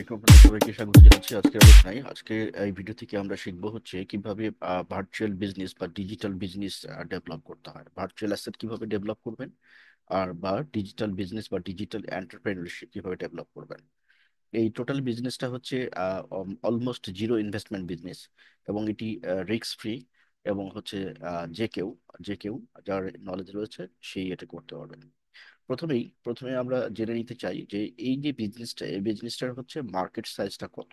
আলাইকুম, আপনাদের সবাইকে স্বাগত জানাচ্ছি আজকের আলোচনায়। আজকে এই ভিডিও থেকে আমরা শিখবো হচ্ছে কিভাবে ভার্চুয়াল বিজনেস বা ডিজিটাল বিজনেস ডেভেলপ করতে হয়, ভার্চুয়াল অ্যাসেট কিভাবে ডেভেলপ করবেন, আর বা ডিজিটাল বিজনেস বা ডিজিটাল এন্টারপ্রেনারশিপ কিভাবে ডেভেলপ করবেন। এই টোটাল বিজনেসটা হচ্ছে অলমোস্ট জিরো ইনভেস্টমেন্ট বিজনেস, এবং এটি রিস্ক ফ্রি, এবং হচ্ছে যে কেউ যে কেউ যার নলেজ রয়েছে সেই এটা করতে পারবেন। প্রথমে আমরা জেনে নিতে চাই যে এই যে বিজনেসটা, এই বিজনেসটার হচ্ছে মার্কেট সাইজটা কত।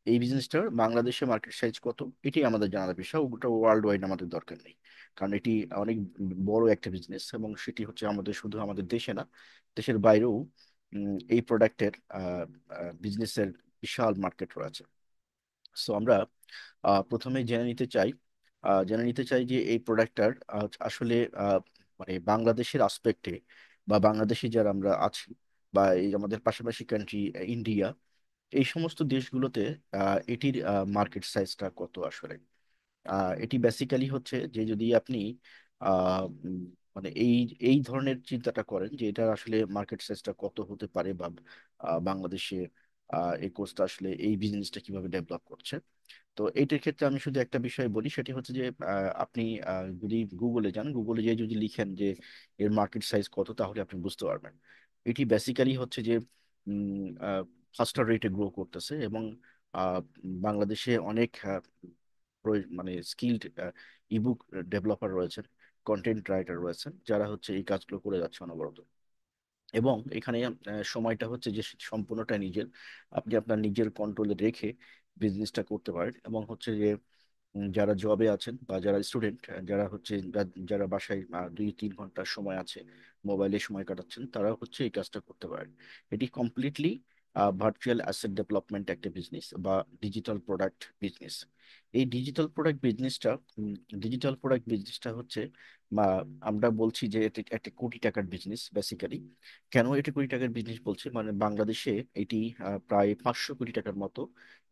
এই বিজনেসটার বাংলাদেশে মার্কেট সাইজ কত এটি আমাদের জানার বিষয়, ওটা ওয়ার্ল্ড ওয়াইড আমাদের দরকার নেই। কারণ এটি অনেক বড় একটা বিজনেস, এবং সেটি হচ্ছে আমাদের শুধু আমাদের দেশে না, দেশের বাইরেও এই প্রোডাক্টের বিজনেসের বিশাল মার্কেট রয়েছে। সো আমরা প্রথমে জেনে নিতে চাই যে এই প্রোডাক্টটার আসলে মানে বাংলাদেশের আসপেক্টে, বা বাংলাদেশে যারা আমরা আছি, বা এই আমাদের পাশাপাশি কান্ট্রি ইন্ডিয়া, এই সমস্ত দেশগুলোতে এটির মার্কেট সাইজটা কত আসলে। এটি বেসিক্যালি হচ্ছে যে যদি আপনি উম, মানে এই এই ধরনের চিন্তাটা করেন যে এটা আসলে মার্কেট সাইজটা কত হতে পারে, বা বাংলাদেশে এই কোর্সটা আসলে এই বিজনেসটা কিভাবে ডেভেলপ করছে। তো এইটার ক্ষেত্রে আমি শুধু একটা বিষয় বলি, সেটি হচ্ছে যে আপনি যদি গুগলে যান, গুগলে যে যদি লিখেন যে এর মার্কেট সাইজ কত, তাহলে আপনি বুঝতে পারবেন। এটি বেসিক্যালি হচ্ছে যে ফাস্টার রেটে গ্রো করতেছে, এবং বাংলাদেশে অনেক মানে স্কিলড ইবুক ডেভেলপার রয়েছেন, কন্টেন্ট রাইটার রয়েছেন, যারা হচ্ছে এই কাজগুলো করে যাচ্ছে অনবরত। এবং এখানে সময়টা হচ্ছে যে সম্পূর্ণটা নিজের, আপনি আপনার নিজের কন্ট্রোলে রেখে বিজনেসটা করতে পারেন। এবং হচ্ছে যে যারা জবে আছেন বা যারা স্টুডেন্ট, যারা হচ্ছে যারা বাসায় 2-3 ঘন্টার সময় আছে, মোবাইলে সময় কাটাচ্ছেন, তারা হচ্ছে এই কাজটা করতে পারেন। এটি কমপ্লিটলি ভার্চুয়াল অ্যাসেট ডেভেলপমেন্ট একটা বিজনেস বা ডিজিটাল প্রোডাক্ট বিজনেস। এই ডিজিটাল প্রোডাক্ট বিজনেসটা হচ্ছে, বা আমরা বলছি যে এটি একটা কোটি টাকার বিজনেস বেসিক্যালি। কেন এটি কোটি টাকার বিজনেস বলছে, মানে বাংলাদেশে এটি প্রায় 500 কোটি টাকার মতো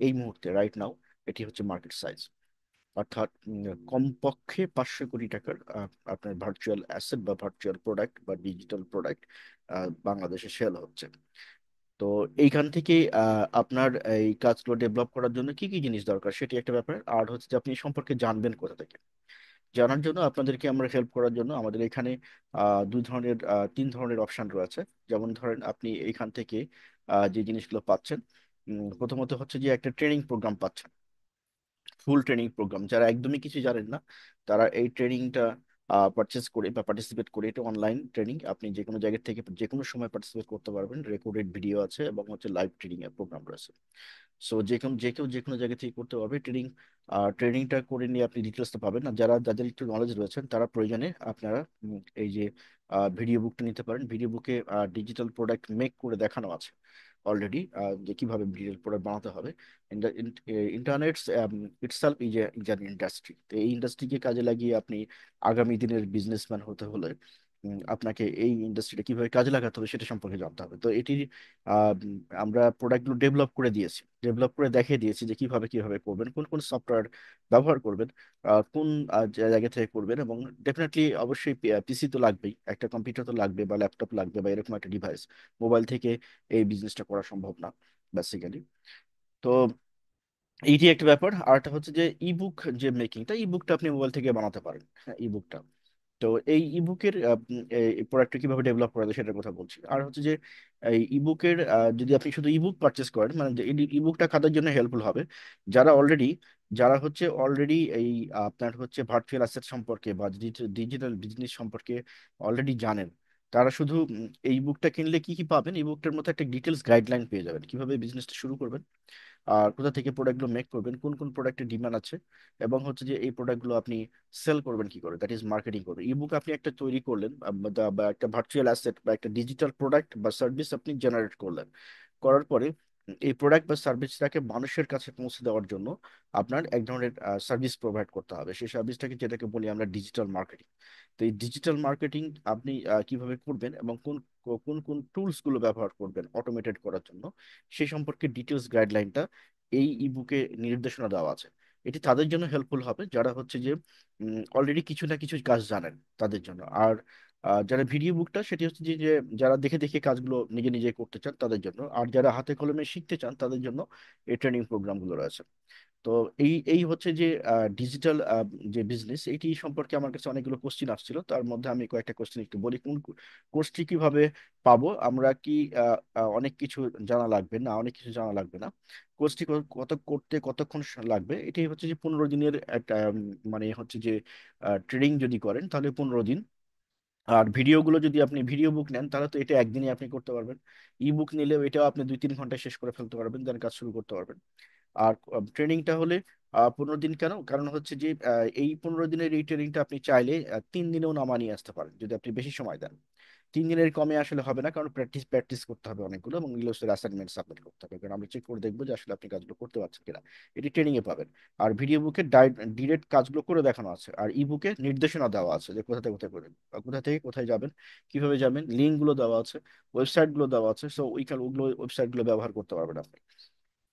এই মুহূর্তে, রাইট নাও, এটি হচ্ছে মার্কেট সাইজ। অর্থাৎ কমপক্ষে 500 কোটি টাকার আপনার ভার্চুয়াল অ্যাসেট বা ভার্চুয়াল প্রোডাক্ট বা ডিজিটাল প্রোডাক্ট বাংলাদেশে সেল হচ্ছে। তো এইখান থেকে আপনার এই কাজগুলো ডেভেলপ করার জন্য কি কি জিনিস দরকার সেটি একটা ব্যাপার, আর হচ্ছে যে আপনি এই সম্পর্কে জানবেন কোথা থেকে। জানার জন্য আপনাদেরকে আমরা হেল্প করার জন্য আমাদের এখানে 3 ধরনের অপশন রয়েছে। যেমন ধরেন আপনি এইখান থেকে যে জিনিসগুলো পাচ্ছেন, প্রথমত হচ্ছে যে একটা ট্রেনিং প্রোগ্রাম পাচ্ছেন, ফুল ট্রেনিং প্রোগ্রাম। যারা একদমই কিছু জানেন না, তারা এই ট্রেনিংটা পারচেস করে বা পার্টিসিপেট করে, এটা অনলাইন ট্রেনিং, আপনি যে কোনো জায়গা থেকে যে কোনো সময় পার্টিসিপেট করতে পারবেন, রেকর্ডেড ভিডিও আছে এবং হচ্ছে লাইভ ট্রেনিং এর প্রোগ্রাম রয়েছে। সো যে কেউ যে কোনো জায়গা থেকে করতে পারবে ট্রেনিং। ট্রেনিংটা করে নিয়ে আপনি ডিটেলসটা পাবেন। আর যাদের একটু নলেজ রয়েছেন, তারা প্রয়োজনে আপনারা এই যে ভিডিও বুকটা নিতে পারেন। ভিডিও বুকে ডিজিটাল প্রোডাক্ট মেক করে দেখানো আছে অলরেডি, যে কিভাবে ডিজিটাল প্রোডাক্ট বানাতে হবে। Internet itself is an industry. তো এই ইন্ডাস্ট্রিকে কাজে লাগিয়ে আপনি আগামী দিনের বিজনেসম্যান হতে হলে আপনাকে এই ইন্ডাস্ট্রিটা কিভাবে কাজে লাগাতে হবে সেটা সম্পর্কে জানতে হবে। তো এটি আমরা প্রোডাক্টগুলো ডেভেলপ করে দেখিয়ে দিয়েছি যে কিভাবে কিভাবে করবেন, কোন কোন সফটওয়্যার ব্যবহার করবেন, কোন জায়গা থেকে করবেন। এবং ডেফিনেটলি অবশ্যই পিসি তো লাগবেই, একটা কম্পিউটার তো লাগবে বা ল্যাপটপ লাগবে বা এরকম একটা ডিভাইস। মোবাইল থেকে এই বিজনেসটা করা সম্ভব না বেসিক্যালি। তো এইটি একটা ব্যাপার। আর একটা হচ্ছে যে ইবুক, যে মেকিংটা, ইবুকটা আপনি মোবাইল থেকে বানাতে পারেন। হ্যাঁ, ইবুকটা। তো এই ইবুকের প্রোডাক্টটা কিভাবে ডেভেলপ করা যায় সেটার কথা বলছি। আর হচ্ছে যে এই ইবুকের যদি আপনি শুধু ইবুক পারচেস করেন, মানে ইবুকটা কাদের জন্য হেল্পফুল হবে, যারা অলরেডি যারা হচ্ছে অলরেডি এই আপনার হচ্ছে ভার্চুয়াল অ্যাসেট সম্পর্কে বা ডিজিটাল বিজনেস সম্পর্কে অলরেডি জানেন। তারা শুধু এই বুকটা কিনলে কি কি পাবেন, এই বুকটার মধ্যে একটা ডিটেলস গাইডলাইন পেয়ে যাবেন কিভাবে বিজনেসটা শুরু করবেন, আর কোথা থেকে প্রোডাক্টগুলো মেক করবেন, কোন কোন প্রোডাক্টের ডিমান্ড আছে, এবং হচ্ছে যে এই প্রোডাক্টগুলো আপনি সেল করবেন কি করে, দ্যাট ইজ মার্কেটিং করবেন। ইবুক আপনি একটা তৈরি করলেন, বা একটা ভার্চুয়াল অ্যাসেট বা একটা ডিজিটাল প্রোডাক্ট বা সার্ভিস আপনি জেনারেট করলেন। করার পরে এই প্রোডাক্ট বা সার্ভিসটাকে মানুষের কাছে পৌঁছে দেওয়ার জন্য আপনার এক ধরনের সার্ভিস প্রোভাইড করতে হবে। সেই সার্ভিসটাকে, যেটাকে বলি আমরা ডিজিটাল মার্কেটিং। তো এই ডিজিটাল মার্কেটিং আপনি কিভাবে করবেন এবং কোন কোন কোন টুলস গুলো ব্যবহার করবেন অটোমেটেড করার জন্য, সেই সম্পর্কে ডিটেলস গাইডলাইনটা এই ইবুকে নির্দেশনা দেওয়া আছে। এটি তাদের জন্য হেল্পফুল হবে যারা হচ্ছে যে অলরেডি কিছু না কিছু কাজ জানেন, তাদের জন্য। আর যারা ভিডিও বুকটা সেটি হচ্ছে যে যারা দেখে দেখে কাজগুলো নিজে নিজে করতে চান তাদের জন্য, আর যারা হাতে কলমে শিখতে চান তাদের জন্য এই ট্রেনিং প্রোগ্রামগুলো রয়েছে। তো এই এই হচ্ছে যে ডিজিটাল যে বিজনেস এইটি সম্পর্কে আমার কাছে অনেকগুলো কোশ্চিন আসছিল, তার মধ্যে আমি কয়েকটা কোশ্চিন একটু বলি। কোন কোর্সটি কিভাবে পাবো, আমরা কি অনেক কিছু জানা লাগবে না, অনেক কিছু জানা লাগবে না। কোর্সটি কত করতে কতক্ষণ লাগবে, এটি হচ্ছে যে 15 দিনের একটা মানে হচ্ছে যে ট্রেনিং যদি করেন তাহলে 15 দিন। আর ভিডিওগুলো যদি আপনি ভিডিও বুক নেন তাহলে তো এটা একদিনই আপনি করতে পারবেন। ই বুক নিলেও এটাও আপনি 2-3 ঘন্টায় শেষ করে ফেলতে পারবেন, দেন কাজ শুরু করতে পারবেন। আর ট্রেনিংটা হলে 15 দিন কেন, কারণ হচ্ছে যে এই 15 দিনের এই ট্রেনিংটা আপনি চাইলে 3 দিনেও নামা নিয়ে আসতে পারেন যদি আপনি বেশি সময় দেন। 3 দিনের কমে আসলে হবে না, কারণ প্র্যাকটিস প্র্যাকটিস করতে হবে অনেকগুলো, এবং এগুলো অ্যাসাইনমেন্ট সাবমিট করতে হবে, কারণ আমরা চেক করে দেখবো যে আসলে আপনি কাজগুলো করতে পারছেন কিনা। এটি ট্রেনিং এ পাবেন। আর ভিডিও বুকে ডিরেক্ট কাজগুলো করে দেখানো আছে, আর ই বুকে নির্দেশনা দেওয়া আছে যে কোথা থেকে কোথায় করবেন, কোথা থেকে কোথায় যাবেন, কিভাবে যাবেন, লিঙ্ক গুলো দেওয়া আছে, ওয়েবসাইট গুলো দেওয়া আছে। সো ওইগুলো ওয়েবসাইট গুলো ব্যবহার করতে পারবেন আপনি।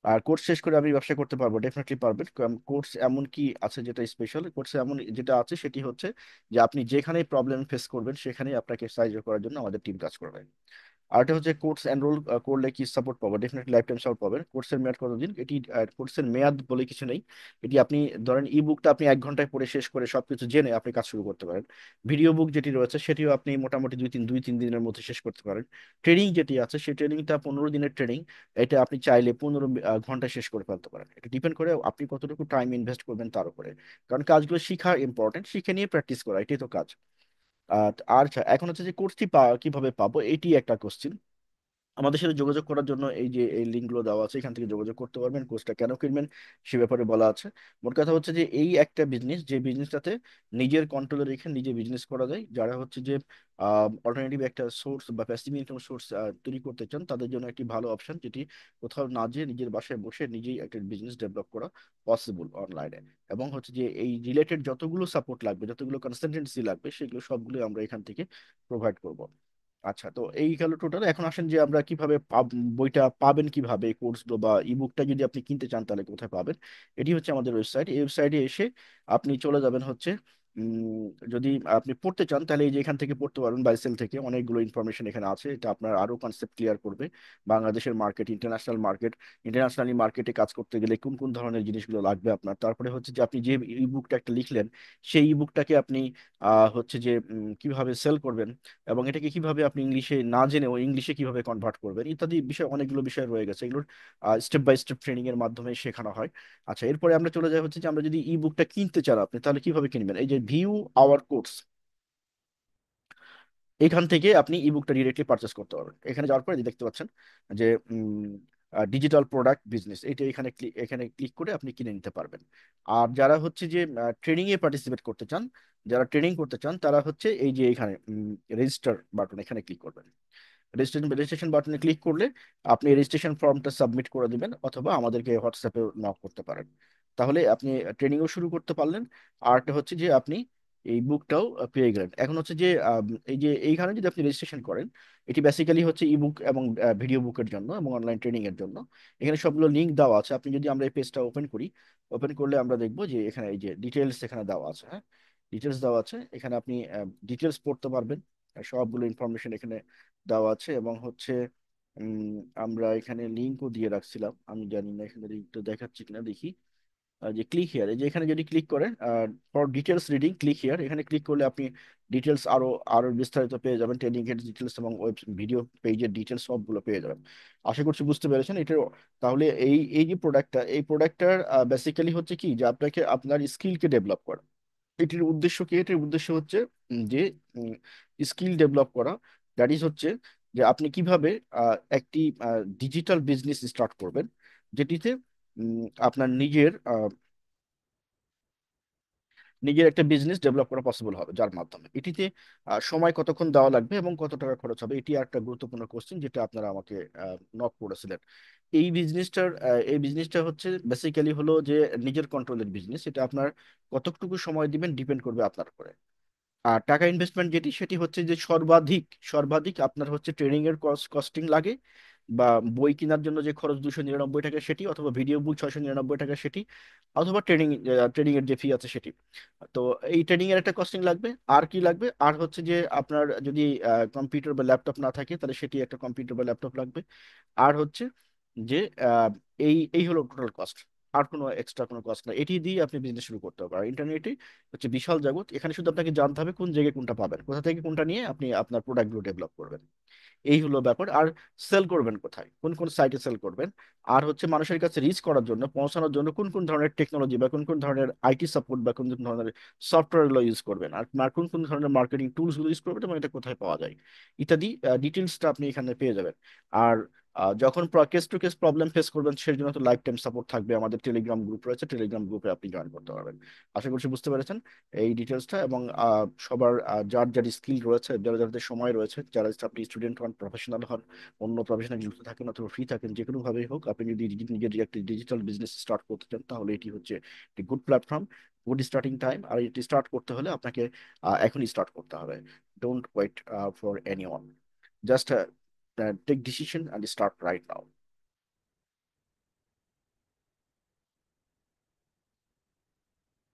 আর কোর্স শেষ করে আমি ব্যবসা করতে পারবো, ডেফিনেটলি পারবেন। কোর্স এমন কি আছে যেটা স্পেশাল, কোর্সে এমন যেটা আছে সেটি হচ্ছে যে আপনি যেখানে প্রবলেম ফেস করবেন সেখানেই আপনাকে সাহায্য করার জন্য আমাদের টিম কাজ করবে। আর এটা হচ্ছে কোর্স এনরোল করলে কি সাপোর্ট পাবো, ডেফিনেটলি লাইফ টাইম সাপোর্ট পাবেন। কোর্সের মেয়াদ কতদিন, এটি কোর্সের মেয়াদ বলে কিছু নেই। এটি আপনি ধরেন ই বুকটা আপনি 1 ঘন্টায় পড়ে শেষ করে সবকিছু জেনে আপনি কাজ শুরু করতে পারেন। ভিডিও বুক যেটি রয়েছে সেটিও আপনি মোটামুটি 2-3 দিনের মধ্যে শেষ করতে পারেন। ট্রেনিং যেটি আছে সেই ট্রেনিংটা 15 দিনের ট্রেনিং, এটা আপনি চাইলে 15 ঘন্টায় শেষ করে ফেলতে পারেন। এটা ডিপেন্ড করে আপনি কতটুকু টাইম ইনভেস্ট করবেন তার উপরে, কারণ কাজগুলো শিখা ইম্পর্টেন্ট, শিখে নিয়ে প্র্যাকটিস করা এটাই তো কাজ। আর এখন হচ্ছে যে কোর্সটি কিভাবে পাবো, এটি একটা কোশ্চিন। আমাদের সাথে যোগাযোগ করার জন্য এই যে এই লিঙ্কগুলো দেওয়া আছে, এখান থেকে যোগাযোগ করতে পারবেন। কোর্সটা কেন কিনবেন সে ব্যাপারে বলা আছে। মোট কথা হচ্ছে যে এই একটা বিজনেস, যে বিজনেসটাতে নিজের কন্ট্রোলে রেখে নিজে বিজনেস করা যায়, যারা হচ্ছে যে অল্টারনেটিভ একটা সোর্স বা প্যাসিভ ইনকাম সোর্স তৈরি করতে চান তাদের জন্য একটি ভালো অপশন, যেটি কোথাও না যেয়ে নিজের বাসায় বসে নিজেই একটা বিজনেস ডেভেলপ করা পসিবল অনলাইনে। এবং হচ্ছে যে এই রিলেটেড যতগুলো সাপোর্ট লাগবে, যতগুলো কনসালটেন্সি লাগবে, সেগুলো সবগুলো আমরা এখান থেকে প্রোভাইড করব। আচ্ছা, তো এই গেল টোটাল। এখন আসেন যে আমরা কিভাবে বইটা পাবেন, কিভাবে কোর্সগুলো বা ইবুকটা যদি আপনি কিনতে চান তাহলে কোথায় পাবেন। এটি হচ্ছে আমাদের ওয়েবসাইট। এই ওয়েবসাইটে এসে আপনি চলে যাবেন হচ্ছে যদি আপনি পড়তে চান তাহলে এই যে এখান থেকে পড়তে পারবেন, বাইসেল থেকে অনেকগুলো ইনফরমেশন এখানে আছে, এটা আপনার আরো কনসেপ্ট ক্লিয়ার করবে। বাংলাদেশের মার্কেট, ইন্টারন্যাশনাল মার্কেট, ইন্টারন্যাশনালি মার্কেটে কাজ করতে গেলে কোন কোন ধরনের জিনিসগুলো লাগবে আপনার। তারপরে হচ্ছে যে আপনি যে ইবুকটা একটা লিখলেন সেই ইবুকটাকে আপনি হচ্ছে যে কিভাবে সেল করবেন, এবং এটাকে কিভাবে আপনি ইংলিশে না জেনেও ইংলিশে কিভাবে কনভার্ট করবেন ইত্যাদি বিষয়, অনেকগুলো বিষয় রয়ে গেছে। এগুলোর স্টেপ বাই স্টেপ ট্রেনিং এর মাধ্যমে শেখানো হয়। আচ্ছা, এরপরে আমরা চলে যাই হচ্ছে যে আমরা যদি ই বুকটা কিনতে চান আপনি তাহলে কিভাবে কিনবেন। এই যে ভিউ আওয়ার কোর্স, এখান থেকে আপনি ই বুকটা ডিরেক্টলি পারচেস করতে পারবেন। এখানে যাওয়ার পরে যে দেখতে পাচ্ছেন যে ডিজিটাল প্রোডাক্ট বিজনেস, এইটা এখানে ক্লিক করে আপনি কিনে নিতে পারবেন। আর যারা হচ্ছে যে ট্রেনিং এ পার্টিসিপেট করতে চান, যারা ট্রেনিং করতে চান তারা হচ্ছে এই যে এখানে রেজিস্টার বাটন এখানে ক্লিক করবেন। রেজিস্ট্রেশন বাটনে ক্লিক করলে আপনি রেজিস্ট্রেশন ফর্মটা সাবমিট করে দিবেন, অথবা আমাদেরকে হোয়াটসঅ্যাপে নক করতে পারেন। তাহলে আপনি ট্রেনিংও শুরু করতে পারলেন। আর একটা হচ্ছে যে আপনি এই বুকটাও পেয়ে গেলেন। এখন হচ্ছে যে এই যে এইখানে যদি আপনি রেজিস্ট্রেশন করেন, এটি বেসিক্যালি হচ্ছে ইবুক এবং ভিডিও বুকের জন্য এবং অনলাইন ট্রেনিং এর জন্য। এখানে সবগুলো লিঙ্ক দেওয়া আছে। আপনি যদি আমরা এই পেজটা ওপেন করি, ওপেন করলে আমরা দেখবো যে এখানে এই যে ডিটেলস এখানে দেওয়া আছে। হ্যাঁ, ডিটেলস দেওয়া আছে, এখানে আপনি ডিটেলস পড়তে পারবেন। সবগুলো ইনফরমেশন এখানে দেওয়া আছে, এবং হচ্ছে আমরা এখানে লিঙ্কও দিয়ে রাখছিলাম, আমি জানি না এখানে লিঙ্কটা দেখাচ্ছি কিনা, দেখি। যে ক্লিক হিয়ার, এই যে এখানে যদি ক্লিক করেন for details reading click here, এখানে ক্লিক করলে আপনি ডিটেলস আরো আরো বিস্তারিত পেয়ে যাবেন, ট্রেনিং এর ডিটেলস এবং ওয়েব ভিডিও পেজের ডিটেলস সবগুলো পেয়ে যাবেন। আশা করছি বুঝতে পেরেছেন এটা। তাহলে এই এই যে প্রোডাক্টটা, এই প্রোডাক্টটার বেসিক্যালি হচ্ছে কি যে আপনাকে আপনার স্কিলকে ডেভেলপ করা। এটির উদ্দেশ্য কি, এটির উদ্দেশ্য হচ্ছে যে স্কিল ডেভেলপ করা। দ্যাট ইজ হচ্ছে যে আপনি কিভাবে একটি ডিজিটাল বিজনেস স্টার্ট করবেন, যেটিতে আপনার নিজের একটা বিজনেস ডেভেলপ করা পসিবল হবে, যার মাধ্যমে এটিতে সময় কতক্ষণ দেওয়া লাগবে এবং কত টাকা খরচ হবে, এটি একটা গুরুত্বপূর্ণ কোশ্চেন যেটা আপনারা আমাকে নক করেছিলেন। এই বিজনেসটা হচ্ছে বেসিক্যালি হলো যে নিজের কন্ট্রোলের বিজনেস। এটা আপনার কতটুকু সময় দিবেন ডিপেন্ড করবে আপনার উপরে। আর টাকা ইনভেস্টমেন্ট যেটি সেটি হচ্ছে যে সর্বাধিক সর্বাধিক আপনার হচ্ছে ট্রেনিং এর কস্টিং লাগে, বা বই কেনার জন্য যে খরচ 299 টাকা সেটি, অথবা ভিডিও বুক 699 টাকা সেটি, অথবা ট্রেনিং এর যে ফি আছে সেটি। তো এই ট্রেনিং এর একটা কস্টিং লাগবে। আর কি লাগবে, আর হচ্ছে যে আপনার যদি কম্পিউটার বা ল্যাপটপ না থাকে তাহলে সেটি একটা কম্পিউটার বা ল্যাপটপ লাগবে। আর হচ্ছে যে এই এই হলো টোটাল কস্ট। আর কোনো এক্সট্রা কোনো কস্ট না, এটি দিয়ে আপনি বিজনেস শুরু করতে হবে। আর ইন্টারনেটে হচ্ছে বিশাল জগৎ, এখানে শুধু আপনাকে জানতে হবে কোন জায়গায় কোনটা পাবেন, কোথা থেকে কোনটা নিয়ে আপনি আপনার প্রোডাক্টগুলো ডেভেলপ করবেন। এই হলো ব্যাপার। আর সেল করবেন কোথায়, কোন কোন সাইটে সেল করবেন, আর হচ্ছে মানুষের কাছে রিচ করার জন্য, পৌঁছানোর জন্য কোন কোন ধরনের টেকনোলজি বা কোন কোন ধরনের আইটি সাপোর্ট বা কোন কোন ধরনের সফটওয়্যার গুলো ইউজ করবেন, আর কোন কোন ধরনের মার্কেটিং টুলস গুলো ইউজ করবেন এবং এটা কোথায় পাওয়া যায় ইত্যাদি ডিটেলসটা আপনি এখানে পেয়ে যাবেন। আর যখন case to case problem face করবেন সেই জন্য তো লাইফ টাইম সাপোর্ট থাকবে, আমাদের টেলিগ্রাম গ্রুপ রয়েছে, টেলিগ্রাম গ্রুপে আপনি জয়েন করতে পারবেন। আশা করছি বুঝতে পেরেছেন এই ডিটেলসটা। এবং সবার যার যার স্কিল রয়েছে, যারা যাদের সময় রয়েছে, যারা আপনি স্টুডেন্ট হন, প্রফেশনাল হন, অন্য প্রফেশনাল যুক্ত থাকেন অথবা ফ্রি থাকেন, যে কোনো ভাবেই হোক, আপনি যদি নিজের একটি ডিজিটাল বিজনেস স্টার্ট করতে চান তাহলে এটি হচ্ছে একটি good platform, good starting time. আর এটি স্টার্ট করতে হলে আপনাকে এখনই স্টার্ট করতে হবে। Don't wait for anyone, just take decision and start right now.